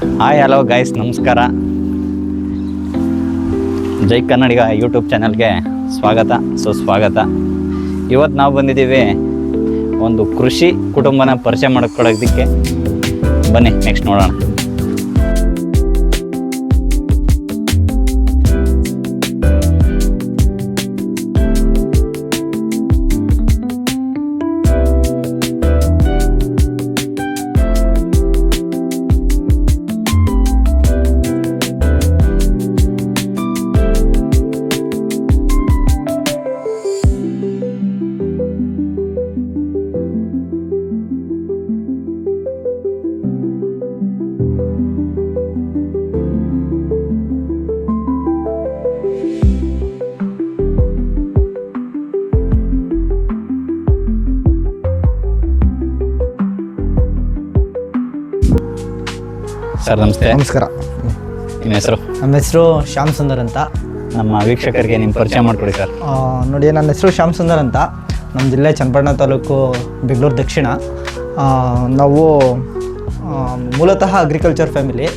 Hi hello guys, ನಮಸ್ಕಾರ. ಜೈ Kannadiga YouTube ಚಾನಲ್ಗೆ ಸ್ವಾಗತ, ಸುಸ್ವಾಗತ. ಇವತ್ತು ನಾವು ಬಂದಿದ್ದೀವಿ ಒಂದು ಕೃಷಿ ಕುಟುಂಬನ ಪರಿಚಯ ಮಾಡ್ಕೊಳ್ಳೋದಕ್ಕೆ. ಬನ್ನಿ ನೆಕ್ಸ್ಟ್ ನೋಡೋಣ. ಸರ್ ನಮಸ್ತೆ. ನಮಸ್ಕಾರ. ನಿಮ್ಮ ಹೆಸರು? ನಮ್ಮ ಹೆಸರು ಶ್ಯಾಮ್ ಸುಂದರ್ ಅಂತ. ನಮ್ಮ ವೀಕ್ಷಕರಿಗೆ ನಿಮ್ಮ ಪರಿಚಯ ಮಾಡಿಕೊಡಿ ಸರ್. ನೋಡಿ, ನನ್ನ ಹೆಸರು ಶ್ಯಾಮ್ ಸುಂದರ್ ಅಂತ. ನಮ್ಮ ಜಿಲ್ಲೆ ಚನ್ನಪಟ್ಟಣ ತಾಲೂಕು, ಬೆಂಗಳೂರು ದಕ್ಷಿಣ. ನಾವು ಮೂಲತಃ ಅಗ್ರಿಕಲ್ಚರ್ ಫ್ಯಾಮಿಲಿ.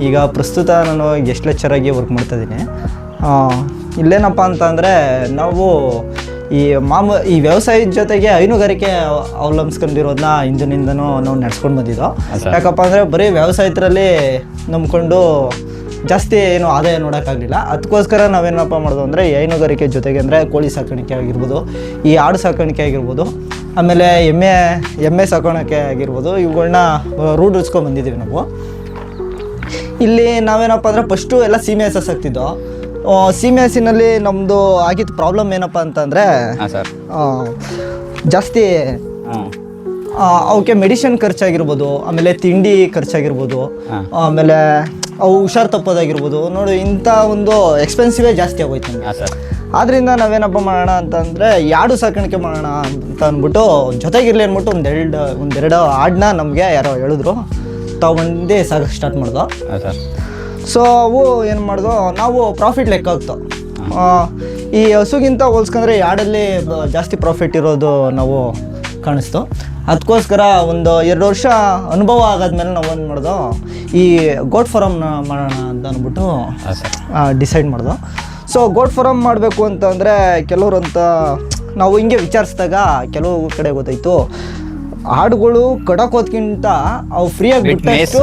ಈಗ ಪ್ರಸ್ತುತ ನಾನು ಗೆಸ್ಟ್ ಲೆಕ್ಚರಾಗಿ ವರ್ಕ್ ಮಾಡ್ತಾಯಿದ್ದೀನಿ. ಇಲ್ಲೇನಪ್ಪ ಅಂತಂದರೆ ನಾವು ಈ ವ್ಯವಸಾಯದ ಜೊತೆಗೆ ಹೈನುಗಾರಿಕೆ ಅವಲಂಬಿಸ್ಕೊಂಡಿರೋದನ್ನ ಹಿಂದಿನಿಂದನೂ ನಾವು ನಡ್ಸ್ಕೊಂಡು ಬಂದಿದ್ದೋ. ಯಾಕಪ್ಪ ಅಂದರೆ ಬರೀ ವ್ಯವಸಾಯದಲ್ಲಿ ನಂಬ್ಕೊಂಡು ಜಾಸ್ತಿ ಏನು ಆದಾಯ ನೋಡೋಕ್ಕಾಗಲಿಲ್ಲ. ಅದಕ್ಕೋಸ್ಕರ ನಾವೇನಪ್ಪ ಮಾಡೋದು ಅಂದರೆ ಹೈನುಗಾರಿಕೆ ಜೊತೆಗೆ ಅಂದರೆ ಕೋಳಿ ಸಾಕಾಣಿಕೆ ಆಗಿರ್ಬೋದು, ಈ ಆಡು ಸಾಕಾಣಿಕೆ ಆಗಿರ್ಬೋದು, ಆಮೇಲೆ ಎಮ್ಮೆ ಸಾಕಾಣಿಕೆ ಆಗಿರ್ಬೋದು, ಇವುಗಳನ್ನ ರೂಢಿಸ್ಕೊಂಡು ಬಂದಿದ್ದೀವಿ ನಾವು. ಇಲ್ಲಿ ನಾವೇನಪ್ಪ ಅಂದರೆ ಫಸ್ಟು ಎಲ್ಲ ಸೀಮೆ ಹಸು ಸಾಕ್ತಿದ್ದೋ. ಸೀಮೆ ಹಸಿನಲ್ಲಿ ನಮ್ಮದು ಆಗಿದ್ದ ಪ್ರಾಬ್ಲಮ್ ಏನಪ್ಪ ಅಂತಂದರೆ ಜಾಸ್ತಿ ಅವಕ್ಕೆ ಮೆಡಿಸಿನ್ ಖರ್ಚಾಗಿರ್ಬೋದು, ಆಮೇಲೆ ತಿಂಡಿ ಖರ್ಚಾಗಿರ್ಬೋದು, ಆಮೇಲೆ ಅವು ಹುಷಾರು ತಪ್ಪೋದಾಗಿರ್ಬೋದು. ನೋಡಿ, ಇಂಥ ಒಂದು ಎಕ್ಸ್ಪೆನ್ಸಿವೇ ಜಾಸ್ತಿ ಆಗೋಯ್ತು ನಮಗೆ. ಆದ್ದರಿಂದ ನಾವೇನಪ್ಪ ಮಾಡೋಣ ಅಂತಂದರೆ ಆಡು ಸಾಕಾಣಿಕೆ ಮಾಡೋಣ ಅಂತ ಅಂದ್ಬಿಟ್ಟು, ಜೊತೆಗಿರಲಿ ಅಂದ್ಬಿಟ್ಟು ಒಂದೆರಡು ಆಡನ್ನ ನಮಗೆ ಯಾರೋ ಹೇಳಿದ್ರು, ತಗೊಂಡು ಸಾಕಕ್ಕೆ ಸ್ಟಾರ್ಟ್ ಮಾಡ್ದೋ. ಸೊ ಅವು ಏನು ಮಾಡ್ದೋ, ನಾವು ಪ್ರಾಫಿಟ್ ಲೆಕ್ಕ ಆಗ್ತೋ. ಈ ಹಸುಗಿಂತ ಹೋಲ್ಸ್ಕೊಂಡ್ರೆ ಆಡಲ್ಲಿ ಜಾಸ್ತಿ ಪ್ರಾಫಿಟ್ ಇರೋದು ನಾವು ಕಾಣಿಸ್ತು. ಅದಕ್ಕೋಸ್ಕರ ಒಂದು 2 ವರ್ಷ ಅನುಭವ ಆಗಾದ್ಮೇಲೆ ನಾವು ಏನು ಮಾಡ್ದೋ, ಈ ಗೋಟ್ ಫಾರಮ್ನ ಮಾಡೋಣ ಅಂತ ಅಂದ್ಬಿಟ್ಟು ಡಿಸೈಡ್ ಮಾಡ್ದೋ. ಸೊ ಗೋಟ್ ಫಾರಮ್ ಮಾಡಬೇಕು ಅಂತಂದರೆ ಕೆಲವ್ರಂತ ನಾವು ಹಿಂಗೆ ವಿಚಾರಿಸಿದಾಗ ಕೆಲವು ಕಡೆ ಗೊತ್ತಾಯಿತು, ಆಡುಗಳು ಕಡಕೋದ್ಕಿಂತ ಅವು ಫ್ರೀಯಾಗಿ ಬಿಟ್ಟು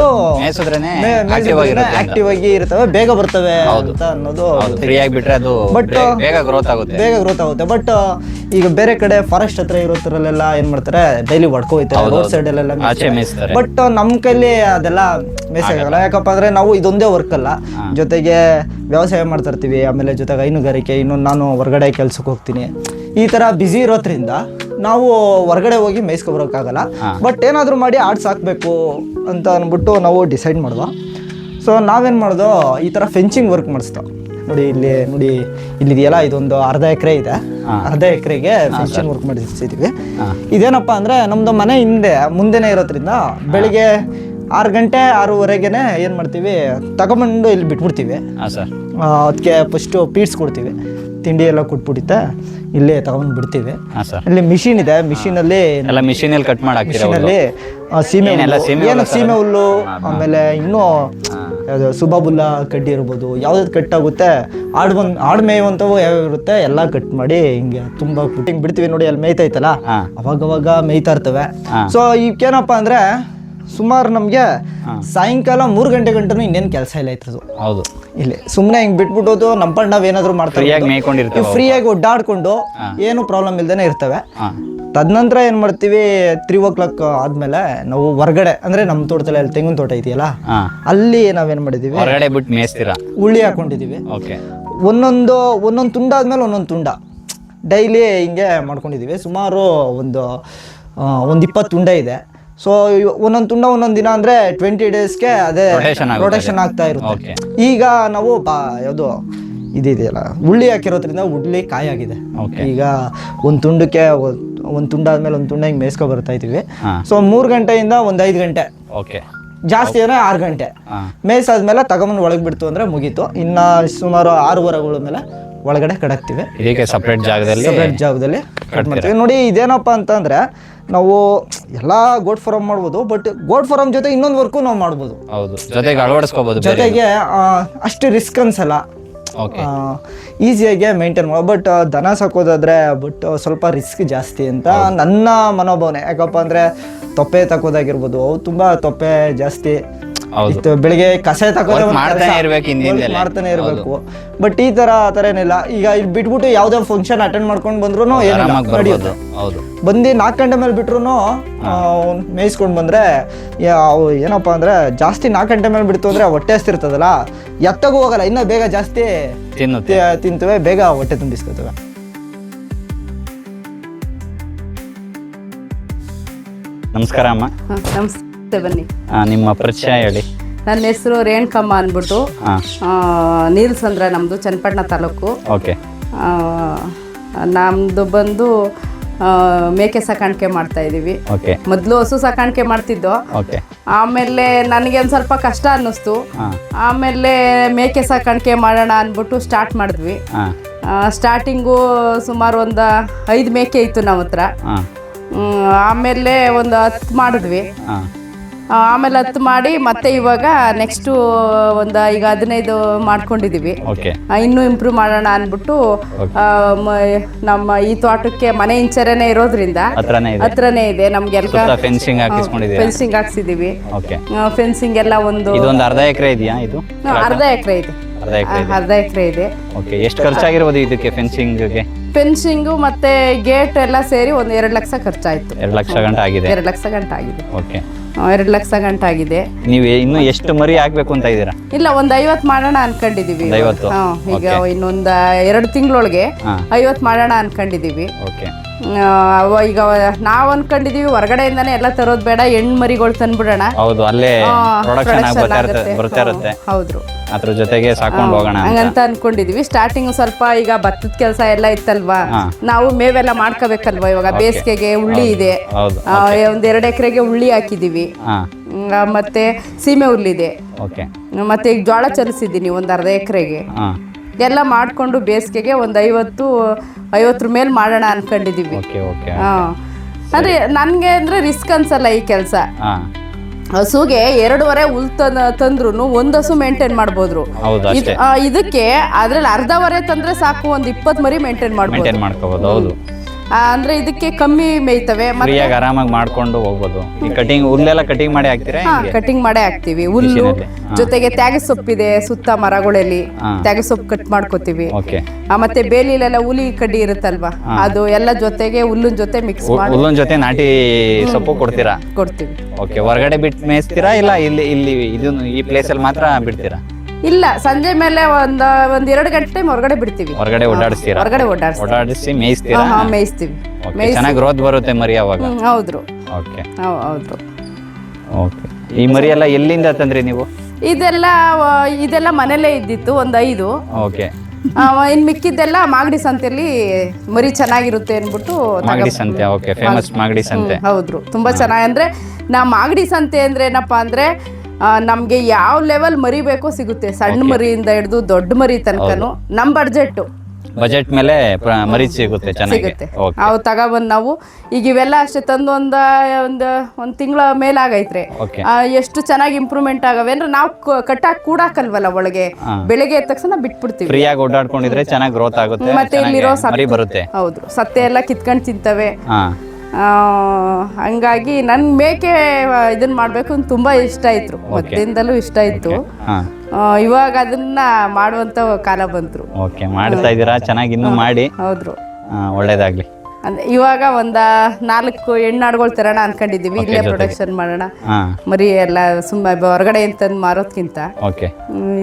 ಆಕ್ಟಿವ್ ಆಗಿ ಇರ್ತವೆ, ಬೇಗ ಬರ್ತವೆ ಅಂತ ಅನ್ನೋದು. ಬಟ್ ಬೇಗ ಗ್ರೋತ್ ಆಗುತ್ತೆ. ಬಟ್ ಈಗ ಬೇರೆ ಕಡೆ ಫಾರೆಸ್ಟ್ ಹತ್ರ ಇರೋದ್ರಲ್ಲೆಲ್ಲ ಏನ್ ಮಾಡ್ತಾರೆ, ಡೈಲಿ ಹೊಡ್ಕೋಯ್ತಾರೆ ರೋಡ್ ಸೈಡ್ ಅಲ್ಲೆಲ್ಲ. ಬಟ್ ನಮ್ಮ ಕೈಲಿ ಅದೆಲ್ಲ ಮೇಸಾಗಲ್ಲ. ಯಾಕಪ್ಪ ಅಂದ್ರೆ ನಾವು ಇದೊಂದೇ ವರ್ಕ್ ಅಲ್ಲ, ಜೊತೆಗೆ ವ್ಯವಸಾಯ ಮಾಡ್ತಾ ಇರ್ತೀವಿ, ಆಮೇಲೆ ಜೊತೆಗೆ ಹೈನುಗಾರಿಕೆ, ಇನ್ನೊಂದು ನಾನು ಹೊರಗಡೆ ಕೆಲ್ಸಕ್ಕೆ ಹೋಗ್ತೀನಿ. ಈ ತರ ಬ್ಯುಸಿ ಇರೋದ್ರಿಂದ ನಾವು ಹೊರಗಡೆ ಹೋಗಿ ಮೇಯ್ಸ್ಕೊಬರೋಕ್ಕಾಗಲ್ಲ. ಬಟ್ ಏನಾದರೂ ಮಾಡಿ ಆಡು ಸಾಕಬೇಕು ಅಂತ ಅಂದ್ಬಿಟ್ಟು ನಾವು ಡಿಸೈಡ್ ಮಾಡ್ದೋ. ಸೊ ನಾವೇನು ಮಾಡ್ದೋ, ಈ ಥರ ಫೆನ್ಸಿಂಗ್ ವರ್ಕ್ ಮಾಡಿಸ್ದೋ. ನೋಡಿ ಇಲ್ಲಿದೆಯಲ್ಲ, ಇದೊಂದು ಅರ್ಧ ಎಕರೆ ಇದೆ. ಅರ್ಧ ಎಕರೆಗೆ ಫೆನ್ಸಿಂಗ್ ವರ್ಕ್ ಮಾಡಿಸಿದ್ದೀವಿ. ಇದೇನಪ್ಪ ಅಂದರೆ ನಮ್ಮದು ಮನೆ ಮುಂದೆನೇ ಇರೋದ್ರಿಂದ ಬೆಳಿಗ್ಗೆ 6 ಗಂಟೆ 6:30ಗೆ ಏನು ಮಾಡ್ತೀವಿ, ತಗೊಂಬಂದು ಇಲ್ಲಿ ಬಿಟ್ಬಿಡ್ತೀವಿ. ಅದಕ್ಕೆ ಫಸ್ಟು ಪೀಡ್ಸ್ ಕೊಡ್ತೀವಿ, ತಿಂಡಿ ಎಲ್ಲ ಕೊಟ್ಬಿಡುತ್ತೆ, ಇಲ್ಲೇ ತಗೊಂಡು ಬಿಡ್ತೀವಿ. ಇಲ್ಲಿ ಮಿಷಿನ್ ಇದೆ, ಮಿಷಿನಲ್ಲಿ ಕಟ್ ಮಾಡಿ ಸೀಮೆ ಹುಲ್ಲು, ಆಮೇಲೆ ಇನ್ನೂ ಸುಬಾಬುಲ್ಲ ಕಡ್ಡಿ ಇರ್ಬೋದು, ಯಾವ್ದು ಕಟ್ಟಾಗುತ್ತೆ, ಆಡು ಮೇಯುವಂಥವು ಯಾವ್ಯಾವ ಇರುತ್ತೆ ಎಲ್ಲ ಕಟ್ ಮಾಡಿ ಹಿಂಗೆ ತುಂಬ ಹಿಂಗೆ ಬಿಡ್ತೀವಿ. ನೋಡಿ, ಅಲ್ಲಿ ಮೇಯ್ತೈತಲ್ಲ, ಅವಾಗವಾಗ ಮೇಯ್ತಾ ಇರ್ತವೆ. ಸೊ ಇವಕ್ಕೇನಪ್ಪ ಅಂದರೆ ಸುಮಾರು ನಮಗೆ ಸಾಯಂಕಾಲ 3 ಗಂಟೆ ಗಂಟನೂ ಇನ್ನೇನು ಕೆಲಸ ಇಲ್ಲ ಇರ್ತದೆ. ಹೌದು, ಇಲ್ಲಿ ಸುಮ್ಮನೆ ಹಿಂಗೆ ಬಿಟ್ಬಿಟ್ಟೋದು, ನಮ್ಮ ಪಂಡ ನಾವೇನಾದರೂ ಮಾಡ್ತೀವಿ, ಫ್ರೀಯಾಗಿ ಒಡ್ಡಾಡ್ಕೊಂಡು ಏನು ಪ್ರಾಬ್ಲಮ್ ಇಲ್ದೇನೆ ಇರ್ತವೆ. ತದನಂತರ ಏನು ಮಾಡ್ತೀವಿ, 3 o'clock ಆದ್ಮೇಲೆ ನಾವು ಹೊರಗಡೆ ಅಂದರೆ ನಮ್ಮ ತೋಟದಲ್ಲಿ ಅಲ್ಲಿ ತೆಂಗಿನ ತೋಟ ಇದೆಯಲ್ಲ, ಅಲ್ಲಿ ನಾವೇನು ಮಾಡಿದ್ದೀವಿ, ಉಳ್ಳಿ ಹಾಕೊಂಡಿದ್ದೀವಿ. ಒಂದೊಂದು ತುಂಡಾದ್ಮೇಲೆ ಒಂದೊಂದು ತುಂಡ ಡೈಲಿ ಹಿಂಗೆ ಮಾಡ್ಕೊಂಡಿದ್ದೀವಿ. ಸುಮಾರು ಒಂದು 20 ತುಂಡ ಇದೆ. ಸೊ ಒಂದೊಂದು ತುಂಡ ಒಂದೊಂದು ದಿನ ಅಂದರೆ 20 ಡೇಸ್ಗೆ ಅದೇ ರೊಟೇಷನ್ ಆಗ್ತಾ ಇರುತ್ತೆ. ಈಗ ನಾವು ಯಾವುದು ಇದೆಯಲ್ಲ, ಉಳ್ಳಿ ಹಾಕಿರೋದ್ರಿಂದ ಉಳ್ಳಿ ಕಾಯಾಗಿದೆ. ಈಗ ಒಂದು ತುಂಡಕ್ಕೆ ಒಂದು ತುಂಡಾದ್ಮೇಲೆ ಒಂದು ತುಂಡ ಹಿಂಗೆ ಮೇಯ್ಸ್ಕೊ ಬರ್ತಾ ಇದ್ದೀವಿ. ಸೊ 3 ಗಂಟೆಯಿಂದ ಒಂದು 5 ಗಂಟೆ, ಜಾಸ್ತಿ ಅಂದರೆ 6 ಗಂಟೆ ಮೇಯ್ಸಾದ್ಮೇಲೆ ತಗೊಂಬಂದು ಒಳಗೆ ಬಿಡ್ತು ಅಂದರೆ ಮುಗೀತು. ಇನ್ನು ಸುಮಾರು 6:15 ಮೇಲೆ ಒಳಗಡೆ ಕಡಕ್ತಿವಿ. ಸಪ್ರೇಟ್ ಜಾಗದಲ್ಲಿ ಕಟ್ ಮಾಡ್ತೀವಿ. ನೋಡಿ, ಇದೇನಪ್ಪ ಅಂತಂದರೆ ನಾವು ಎಲ್ಲ ಗೋಟ್ ಫಾರಮ್ ಮಾಡ್ಬೋದು, ಬಟ್ ಗೋಟ್ ಫಾರಮ್ ಜೊತೆ ಇನ್ನೊಂದು ವರ್ಕು ನಾವು ಮಾಡ್ಬೋದು. ಹೌದು, ಜೊತೆಗೆ ಅಳವಡಿಸ್ಕೋಬಹುದು. ಜೊತೆಗೆ ಅಷ್ಟು ರಿಸ್ಕ್ ಅನ್ಸಲ್ಲ, ಈಸಿಯಾಗಿ ಮೇಂಟೈನ್ ಮಾಡೋ. ಬಟ್ ದನ ಸಾಕೋದಾದ್ರೆ ಬಟ್ ಸ್ವಲ್ಪ ರಿಸ್ಕ್ ಜಾಸ್ತಿ ಅಂತ ನನ್ನ ಮನೋಭಾವನೆ. ಯಾಕಪ್ಪ ಅಂದ್ರೆ ತೊಪ್ಪೆ ತಕೋದಾಗಿರ್ಬೋದು, ಅವು ತುಂಬಾ ತೊಪ್ಪೆ ಜಾಸ್ತಿ. ಬೆಳಿಗ್ಗೆ ಕಸ ಮಾಡ್ತಾನೆ ಇರ್ಬೇಕು. ಬಟ್ ಈ ತರ ಏನಿಲ್ಲ. ಈಗ ಇಲ್ಲಿ ಬಿಟ್ಬಿಟ್ಟು ಯಾವ್ದೋ ಫಂಕ್ಷನ್ ಅಟೆಂಡ್ ಮಾಡ್ಕೊಂಡು ಬಂದ್ರು ನಡೆಯುತ್ತೆ. ಬಂದು 4 ಗಂಟೆ ಮೇಲೆ ಬಿಟ್ರು ಮೇಯಿಸ್ಕೊಂಡ್ ಬಂದ್ರೆ ಏನಪ್ಪಾ ಅಂದ್ರೆ ಜಾಸ್ತಿ 4 ಗಂಟೆ ಮೇಲೆ ಬಿಡ್ತು ಅಂದ್ರೆ ಹೊಟ್ಟೆ ಹಸ್ತಿರ್ತದಲ್ಲ, ಎತ್ತಗೂ ಹೋಗಲ್ಲ, ಇನ್ನ ಬೇಗ ಜಾಸ್ತಿ ತಿಂತವೆ, ಬೇಗ ಹೊಟ್ಟೆ ತುಂಬಿಸ್ಕೊತವೆ. ನಮಸ್ಕಾರ ಅಮ್ಮ. ನಮಸ್ತೆ, ಬನ್ನಿ. ನಿಮ್ಮ ಪರಿಚಯ ಹೇಳಿ. ನನ್ನ ಹೆಸರು ರೇಣುಕಮ್ಮ ಅಂದ್ಬಿಟ್ಟು, ನೀಲಸಂದ್ರ, ನಮ್ಮದು ಚನ್ನಪಟ್ಟಣ ತಾಲೂಕು. ಓಕೆ. ನಮ್ಮದು ಬಂದು ಮೇಕೆ ಸಾಕಾಣಿಕೆ ಮಾಡ್ತಾ ಇದ್ದೀವಿ. ಮೊದಲು ಹಸು ಸಾಕಾಣಿಕೆ ಮಾಡ್ತಿದ್ದೋ, ಆಮೇಲೆ ನನಗೆ ಒಂದು ಸ್ವಲ್ಪ ಕಷ್ಟ ಅನ್ನಿಸ್ತು. ಆಮೇಲೆ ಮೇಕೆ ಸಾಕಾಣಿಕೆ ಮಾಡೋಣ ಅಂದ್ಬಿಟ್ಟು ಸ್ಟಾರ್ಟ್ ಮಾಡಿದ್ವಿ. ಸ್ಟಾರ್ಟಿಂಗು ಸುಮಾರು ಒಂದು 5 ಮೇಕೆ ಇತ್ತು ನಮ್ಮ ಹತ್ರ. ಆಮೇಲೆ ಒಂದು 10 ಮಾಡಿದ್ವಿ. ಆಮೇಲೆ 10 ಮಾಡಿ ಮತ್ತೆ ಇವಾಗ ನೆಕ್ಸ್ಟು ಈಗ 15 ಮಾಡ್ಕೊಂಡಿದ್ದೀವಿ. ಇನ್ನೂ ಇಂಪ್ರೂವ್ ಮಾಡೋಣ ಅಂದ್ಬಿಟ್ಟು ನಮ್ಮ ಈ ತೋಟಕ್ಕೆ ಮನೆ ಇಂಚರೇನೆ ಇರೋದ್ರಿಂದ ಹತ್ರನೇ ಇದೆ ನಮ್ಗೆ. ಫೆನ್ಸಿಂಗ್ ಹಾಕ್ಸಿದೀವಿ. ಫೆನ್ಸಿಂಗ್ ಎಲ್ಲ ಒಂದು ಅರ್ಧ ಎಕರೆ ಇದೆಯಾ? ಇದು ಅರ್ಧ ಎಕರೆ ಇದೆ. ಅರ್ಧ ಎಕರೆ ಇದೆ. ಎಷ್ಟು ಖರ್ಚಾಗಿರ್ಬೋದು ಇದಕ್ಕೆ? ಫೆನ್ಸಿಂಗು ಮತ್ತೆ ಗೇಟ್ ಎಲ್ಲ ಸೇರಿ ಒಂದು 2 ಲಕ್ಷ ಖರ್ಚಾಯ್ತು. 2 ಲಕ್ಷ ಗಂಟೆ ಆಗಿದೆ. 2 ಲಕ್ಷ ಗಂಟೆ ಆಗಿದೆ. 2 ಲಕ್ಷ ಗಂಟೆ ಆಗಿದೆ. ನೀವು ಇನ್ನು ಎಷ್ಟು ಮರಿ ಹಾಕ್ಬೇಕು ಅಂತ ಇದ್ದೀರಾ? ಇಲ್ಲ, ಒಂದು 50 ಮಾಡೋಣ ಅನ್ಕೊಂಡಿದೀವಿ. ಈಗ ಇನ್ನೊಂದು 2 ತಿಂಗಳೊಳಗೆ 50 ಮಾಡೋಣ ಅನ್ಕೊಂಡಿದೀವಿ. ಈಗ ನಾವ್ ಅನ್ಕೊಂಡಿದೀವಿ ಹೊರಗಡೆಯಿಂದಾನೆ ಎಲ್ಲ ತರೋದ್ ಬೇಡ, ಹೆಣ್ಣು ಮರಿಗಳು ತಂದ್ಬಿಡೋಣ. ಹೌದು, ಅಲ್ಲೇ ಬರ್ತಾ ಇರುತ್ತೆ. ಹೌದು, ಅದ್ರ ಜೊತೆಗೆ ಸಾಕೊಂಡು ಹೋಗೋಣ ಹಂಗಂತ ಅನ್ಕೊಂಡಿದೀವಿ. ಸ್ಟಾರ್ಟಿಂಗ್ ಸ್ವಲ್ಪ ಈಗ ಭತ್ತದ ಕೆಲಸ ಎಲ್ಲ ಇತ್ತಲ್ವಾ, ನಾವು ಮೇವೆಲ್ಲ ಮಾಡ್ಕೋಬೇಕಲ್ವಾ. ಇವಾಗ ಬೇಸಿಗೆಗೆ ಉಳ್ಳಿ ಇದೆ, ಒಂದ್ 2 ಎಕರೆಗೆ ಉಳ್ಳಿ ಹಾಕಿದೀವಿ. ಮತ್ತೆ ಸೀಮೆ ಹುಲ್ಲಿದೆ. ಮತ್ತೆ ಈಗ ಜೋಳ ಚಲಿಸಿದ್ದೀನಿ ಒಂದು ಅರ್ಧ ಎಕರೆಗೆ. ಎಲ್ಲ ಮಾಡ್ಕೊಂಡು ಬೇಸಿಗೆಗೆ ಒಂದು 50 ಮೇಲೆ ಮಾಡೋಣ ಅನ್ಕೊಂಡಿದೀವಿ. ಅಂದ್ರೆ ನನ್ಗೆ ಅಂದ್ರೆ ರಿಸ್ಕ್ ಅನ್ಸಲ್ಲ ಈ ಕೆಲಸ. ಹಸುಗೆ 2.5 ಹುಲ್ ತಂದ್ರು 1 ಹಸು ಮೇಂಟೈನ್ ಮಾಡ್ಬೋದ್ರು. ಇದಕ್ಕೆ ಅದ್ರಲ್ಲಿ ಅರ್ಧವರೆ ತಂದ್ರೆ ಸಾಕು, ಒಂದು 20 ಮರಿ ಮೇಂಟೈನ್ ಮಾಡ್ಬೋದು. ಅಂದ್ರೆ ಇದಕ್ಕೆ ಕಮ್ಮಿ ಮೇಯ್ತವೆ, ಆರಾಮಾಗಿ ಮಾಡ್ಕೊಂಡು ಹೋಗ್ಬೋದು. ಹುಲ್ಲೆಲ್ಲ ಕಟಿಂಗ್ ಮಾಡಿ ಹಾಕ್ತೀರಾ? ಕಟಿಂಗ್ ಮಾಡೇ ಹಾಕ್ತಿವಿ. ಹುಲ್ಲು ಜೊತೆಗೆ ತ್ಯಾಗ ಸೊಪ್ಪಿದೆ, ಸುತ್ತ ಮರಗಳಲ್ಲಿ ತ್ಯಾಗ ಸೊಪ್ಪು ಕಟ್ ಮಾಡ್ಕೋತೀವಿ. ಮತ್ತೆ ಬೇಲಿಲೆಲ್ಲ ಹುಲಿ ಕಡ್ಡಿ ಇರುತ್ತಲ್ವಾ, ಅದು ಎಲ್ಲ ಜೊತೆಗೆ ಹುಲ್ಲಿನ ಜೊತೆ ಮಿಕ್ಸ್ ಮಾಡಿ ಹುಲ್ಲಿನ ಜೊತೆ ನಾಟಿ ಸೊಪ್ಪು ಕೊಡ್ತೀವಿ. ಹೊರಗಡೆ ಬಿಟ್ಟು ಮೇಯಿಸ್ತೀರಾ ಇಲ್ಲ ಇಲ್ಲಿ ಈ ಪ್ಲೇಸ್ ಅಲ್ಲಿ ಮಾತ್ರ ಬಿಡ್ತೀರಾ? ಇಲ್ಲ, ಸಂಜೆ ಮೇಲೆ ಒಂದು 2 ಗಂಟೆ ಟೈಮ್ ಹೊರಗಡೆ ಬಿಡ್ತೀವಿ. ಹೊರಗಡೆ ಓಡಾಡಿಸಿ ಮೇಯಿಸ್ತೀವಿ. ಚೆನ್ನಾಗಿ ಗ್ರೋತ್ ಬರುತ್ತೆ ಮರಿ ಅವಾಗ. ಹೌದು. ಈ ಮರಿ ಎಲ್ಲ ಎಲ್ಲಿಂದ ತಂದ್ರಿ ನೀವು? ಇದೆಲ್ಲ ಮನೇಲೇ ಇದ್ದಿತ್ತು, ಒಂದು 5. ಇನ್ ಮಿಕ್ಕಿದ್ದೆಲ್ಲ ಮಾಗಡಿ ಸಂತೆಯಲ್ಲಿ ಮರಿ ಚೆನ್ನಾಗಿರುತ್ತೆ ಅನ್ಬಿಟ್ಟು. ಮಾಗಡಿ ಸಂತೆ, ಫೇಮಸ್ ಮಾಗಡಿ ಸಂತೆ. ಹೌದು, ತುಂಬಾ ಚೆನ್ನಾಗಿ. ಅಂದ್ರೆ ಮಾಗಡಿ ಸಂತೆ ಅಂದ್ರೆ ಏನಪ್ಪಾ ಅಂದ್ರೆ ನಮ್ಗೆ ಯಾವ ಲೆವೆಲ್ ಮರಿ ಬೇಕೋ ಸಿಗುತ್ತೆ. ಸಣ್ಣ ಮರಿಯಿಂದ ಹಿಡಿದು ದೊಡ್ಡ ಮರಿ ತನಕನು ನಮ್ ಬಜೆಟ್ ಮೇಲೆ ಮರಿ ಸಿಗುತ್ತೆ. ಅವು ತಗೊಬಂದು ನಾವು ಈಗ ಇವೆಲ್ಲ ಅಷ್ಟೇ ತಂದು ಒಂದ್ ತಿಂಗಳ ಮೇಲಾಗೈತ್ರಿ. ಎಷ್ಟು ಚೆನ್ನಾಗಿ ಇಂಪ್ರೂವ್ಮೆಂಟ್ ಆಗವೆ ಅಂದ್ರೆ ನಾವು ಕಟ್ಟಾಕ್ ಕೂಡಾಕಲ್ವಲ್ಲ ಒಳಗೆ, ಬೆಳಗ್ಗೆ ಎದ್ದ ತಕ್ಷಣ ಬಿಟ್ಬಿಡ್ತೀವಿ. ಫ್ರೀಯಾಗಿ ಓಡಾಡ್ಕೊಂಡಿದ್ರೆ ಚೆನ್ನಾಗಿ ಗ್ರೋತ್ ಆಗುತ್ತೆ. ಮತ್ತೆ ಇಲ್ಲಿರೋ ಹೌದು, ಸತ್ತೆ ಎಲ್ಲ ಕಿತ್ಕೊಂಡ್ ತಿಂತವೆ. ಹಂಗಾಗಿ ನನ್ ಮೇಕೆ ಇದನ್ನ ಮಾಡ್ಬೇಕು ಅಂತ ತುಂಬಾ ಇಷ್ಟ ಇತ್ತು, ಮೊದಲಿಂದಲೂ ಇಷ್ಟ ಇತ್ತು. ಇವಾಗ ಅದನ್ನ ಮಾಡುವಂತ ಕಾಲ ಬಂತು. ಮಾಡ್ತಾ ಇದೀರಾ, ಚೆನ್ನಾಗಿ ಇನ್ನೂ ಮಾಡಿ. ಹೌದು, ಒಳ್ಳೇದಾಗ್ಲಿ. ಇವಾಗ ಒಂದ 4 ಹೆಣ್ಣಾಡುಗಳು ತರೋಣ ಅನ್ಕೊಂಡಿದೀವಿ. ಇಲ್ಲೇ ಪ್ರೊಡಕ್ಷನ್ ಮಾಡೋಣ. ಮರಿ ಎಲ್ಲ ಸುಮ್ಮನೆ ಹೊರಗಡೆ ಅಂತಂದು ಮಾರೋದ್ಕಿಂತ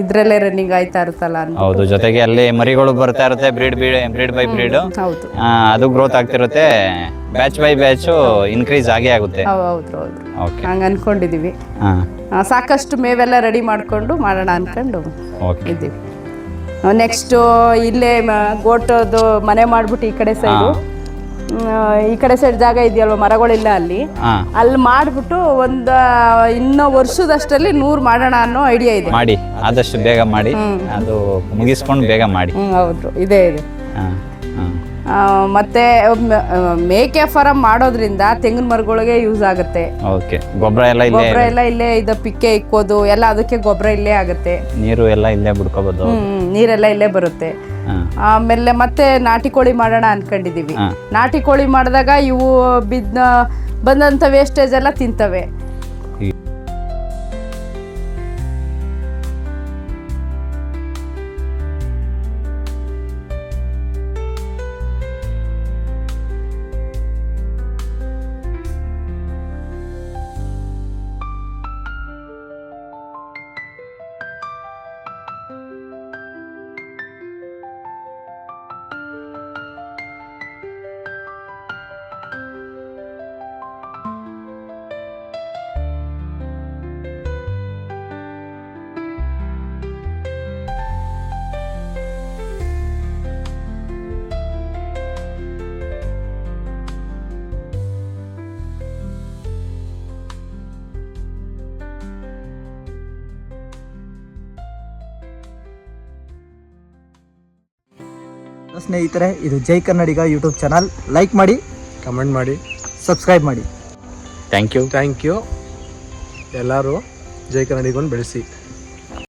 ಇದ್ರಲ್ಲೇ ರನ್ನಿಂಗ್ ಆಯ್ತಾ ಇರುತ್ತಲ್ಲ. ಹೌದು, ಜೊತೆಗೆ ಅಲ್ಲಿ ಮರಿಗಳು ಬರ್ತಾ ಇರುತ್ತೆ, ಬ್ರೀಡ್ ಬೈ ಬ್ರೀಡ್. ಹೌದು, ಅದು ಗ್ರೋತ್ ಆಗ್ತಿರುತ್ತೆ. ಬ್ಯಾಚ್ ಬೈ ಬ್ಯಾಚ್ ಇನ್ಕ್ರೀಸ್ ಆಗೇ ಆಗುತ್ತೆ. ಹೌದು, ಹಂಗ ಅನ್ಕೊಂಡಿದೀವಿ. ಸಾಕಷ್ಟು ಮೇವೆಲ್ಲ ರೆಡಿ ಮಾಡ್ಕೊಂಡು ಮಾಡೋಣ ಅನ್ಕೊಂಡು ಇದ್ದೀವಿ. ನೆಕ್ಸ್ಟ್ ಇಲ್ಲೇ ಗೋಟದು ಮನೆ ಮಾಡ್ಬಿಟ್ಟು ಈ ಕಡೆ ಸೈಡ್ ಜಾಗ ಇದೆಯಲ್ವ, ಮರಗಳಿಲ್ಲ ಅಲ್ಲಿ ಮಾಡ್ಬಿಟ್ಟು ಇನ್ನೂ ವರ್ಷದಷ್ಟರಲ್ಲಿ 100 ಮಾಡೋಣ ಅನ್ನೋ ಐಡಿಯಾ ಇದೆ. ಮಾಡಿ, ಆದಷ್ಟು ಬೇಗ ಮಾಡಿ, ಅದು ಮುಗಿಸ್ಕೊಂಡು ಬೇಗ ಮಾಡಿ. ಹೌದು, ಇದೆ. ಮತ್ತೆ ಮೇಕೆ ಫಾರಂ ಮಾಡೋದ್ರಿಂದ ತೆಂಗಿನ ಮರಗಳಿಗೆ ಯೂಸ್ ಆಗುತ್ತೆ. ಓಕೆ. ಗೊಬ್ಬರ ಎಲ್ಲ ಇಲ್ಲೇ ಇದು ಪಿಕ್ಕೆ ಇಕ್ಕೋದು ಎಲ್ಲ ಅದಕ್ಕೆ ಗೊಬ್ಬರ ಇಲ್ಲೇ ಆಗುತ್ತೆ. ನೀರು ಎಲ್ಲ ಇಲ್ಲೇ ಬಿಡ್ಕೋಬಹುದು. ನೀರೆಲ್ಲ ಇಲ್ಲೇ ಬರುತ್ತೆ. ಆಮೇಲೆ ಮತ್ತೆ ನಾಟಿ ಕೋಳಿ ಮಾಡೋಣ ಅನ್ಕೊಂಡಿದೀವಿ. ನಾಟಿ ಕೋಳಿ ಮಾಡಿದಾಗ ಇವು ಬಂದಂತ ವೇಸ್ಟೇಜ್ ಎಲ್ಲ ತಿಂತವೆ. ಸ್ನೇಹಿತರೆ, ಇದು Jai Kannadiga YouTube channel. Like ಮಾಡಿ, ಕಮೆಂಟ್ ಮಾಡಿ, ಸಬ್ಸ್ಕ್ರೈಬ್ ಮಾಡಿ. Thank you. ಎಲ್ಲರೂ ಜೈ ಕನ್ನಡಿಗನ ಬೆಳೆಸಿ.